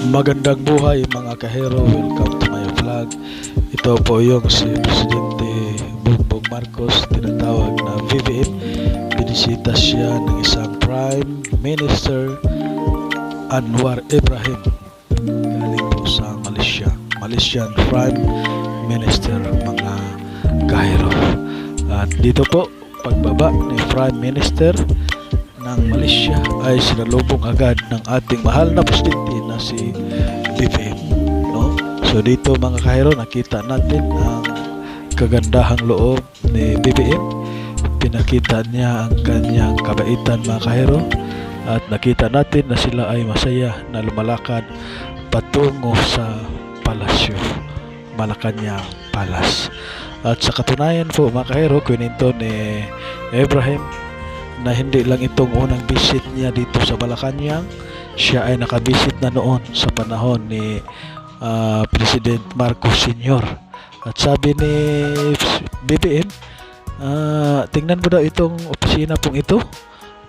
Magandang buhay mga kahero, welcome to my vlog. Ito po yung si Presidente Bongbong Marcos, tinatawag na VVM. Binisita siya ng isang Prime Minister, Anwar Ibrahim, galing po sa Malaysia. Malaysian Prime Minister mga kahero. At dito po, pagbaba ni Prime Minister ng Malaysia ay sinalubong agad ng ating mahal na presidente na si BBM, no? So dito mga kahero, nakita natin ang kagandahang loob ni BBM. Pinakita niya ang kanyang kabaitan mga kahero, at nakita natin na sila ay masaya na lumalakad patungo sa palasyo, Malacanang Palace. At sa katunayan po mga kahero, kwento ni Ibrahim na hindi lang itong unang visit niya dito sa Malacanang. Siya ay nakabisit na noon sa panahon ni President Marcos Sr. At sabi ni BBM, tingnan mo daw itong opisina pong ito,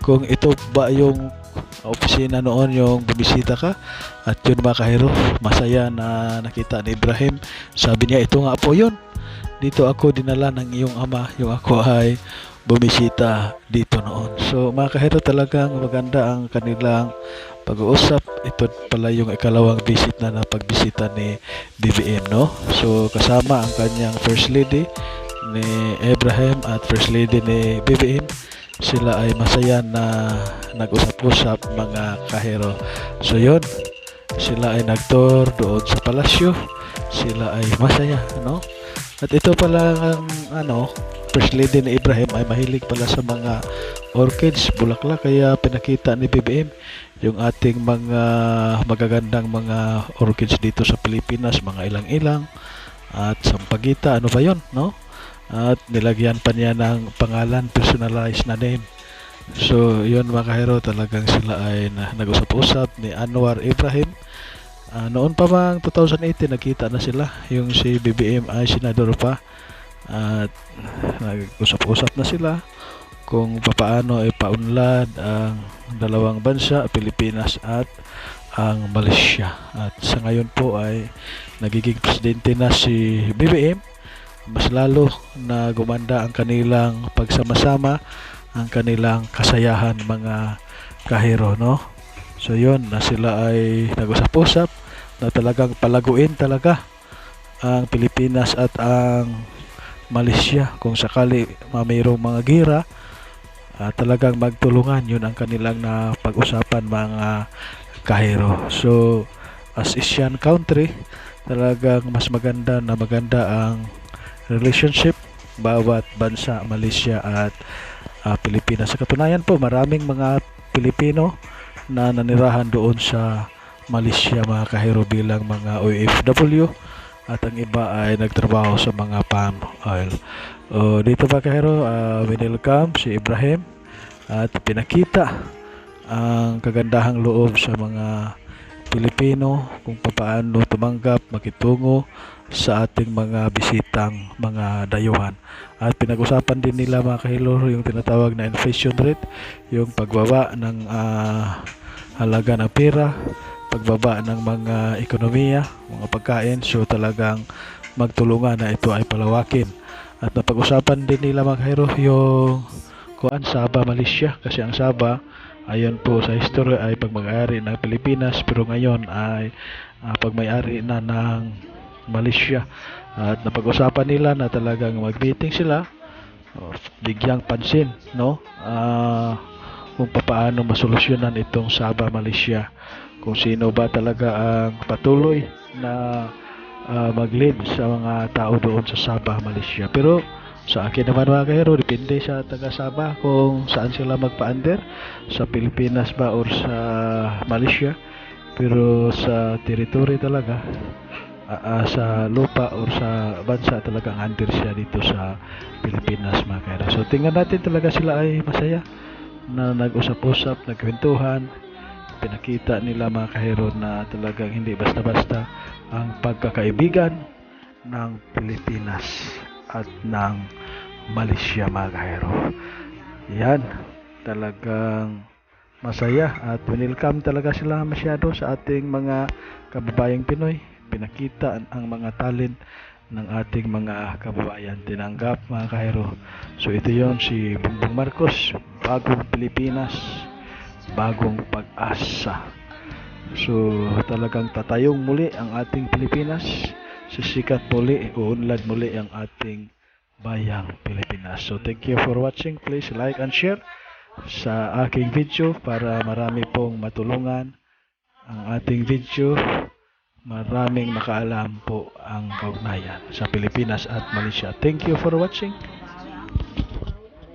kung ito ba yung opisina noon yung bumisita ka. At yun mga kahero, masaya na nakita ni Ibrahim. Sabi niya, ito nga po yun, dito ako dinala ng iyong ama, yung ako ay bumisita dito noon. So mga kahero, talagang maganda ang kanilang pag-uusap. Ito pala yung ikalawang visit na pagbisita ni BBM, no? So kasama ang kanyang First Lady ni Ibrahim at First Lady ni BBM. Sila ay masaya na nag-usap-usap mga kahero. So yun, sila ay nag-tour doon sa palasyo. Sila ay masaya, no? At ito pala ang First Lady ni Ibrahim ay mahilig pala sa mga orchids, bulaklak, kaya pinakita ni BBM yung ating mga magagandang mga orchids dito sa Pilipinas, mga ilang-ilang at sampagita, ano ba yon, no? At nilagyan pa niya ng pangalan, personalized na name. So yun mga kahero, talagang sila ay nag-usap-usap ni Anwar Ibrahim. Noon pa bang 2018 nakita na sila, yung si BBM ay senador pa, at nag-usap-usap na sila kung papaano ipaunlad ang dalawang bansa, Pilipinas at ang Malaysia. At sa ngayon po ay nagiging presidente na si BBM. Mas lalo na gumanda ang kanilang pagsama-sama, ang kanilang kasayahan mga kahero, no? So yun, na sila ay nag-usap-usap na talagang palaguin talaga ang Pilipinas at ang Malaysia kung sakali mayroong mga gira. Talagang magtulungan, yun ang kanilang na pag-usapan mga kahero. So as Asian country, talagang mas maganda ang relationship bawat bansa, Malaysia at Pilipinas. Sa katunayan po, maraming mga Pilipino na nanirahan doon sa Malaysia mga kahero bilang mga OFW, at ang iba ay nagtrabaho sa mga palm oil. Dito mga kahero, welcome si Ibrahim at pinakita ang kagandahang loob sa mga Pilipino kung paano tumanggap, makitungo sa ating mga bisitang mga dayuhan. At pinag-usapan din nila mga kahilo yung tinatawag na inflation rate, yung pagbaba ng halaga ng pera, pagbaba ng mga ekonomiya, mga pagkain. So talagang magtulungan na ito ay palawakin. At napag-usapan din nila mga kahiro yung Sabah, Malaysia, kasi ang Sabah ayon po sa history ay pagmay-ari ng Pilipinas, pero ngayon ay pagmay-ari na ng Malaysia. At napag-usapan nila na talagang mag-meeting sila, bigyang pansin, no? Kung paano masolusyonan itong Sabah, Malaysia, kung sino ba talaga ang patuloy na mag-lead sa mga tao doon sa Sabah, Malaysia. Pero sa akin naman mga kahero, depende sa taga Sabah kung saan sila magpa-under, sa Pilipinas ba or sa Malaysia. Pero sa territory talaga, sa lupa or sa bansa, talagang under siya dito sa Pilipinas mga kahero. So tingnan natin, talaga sila ay masaya na nag-usap-usap, nagkwentuhan. Pinakita nila mga kahero na talagang hindi basta-basta ang pagkakaibigan ng Pilipinas at ng Malaysia mga kahero. Yan, talagang masaya at welcome talaga sila masyado sa ating mga kababayang Pinoy. Pinakita ang mga talent ng ating mga kababayan. Tinanggap mga kahero. So ito yon si Bongbong Marcos, bagong Pilipinas, bagong pag-asa. So talagang tatayong muli ang ating Pilipinas, sisikat muli, uunlad muli ang ating bayang Pilipinas. So thank you for watching. Please like and share sa aking video para marami pong matulungan ang ating video. Maraming makaalam po ang kaugnayan sa Pilipinas at Malaysia. Thank you for watching.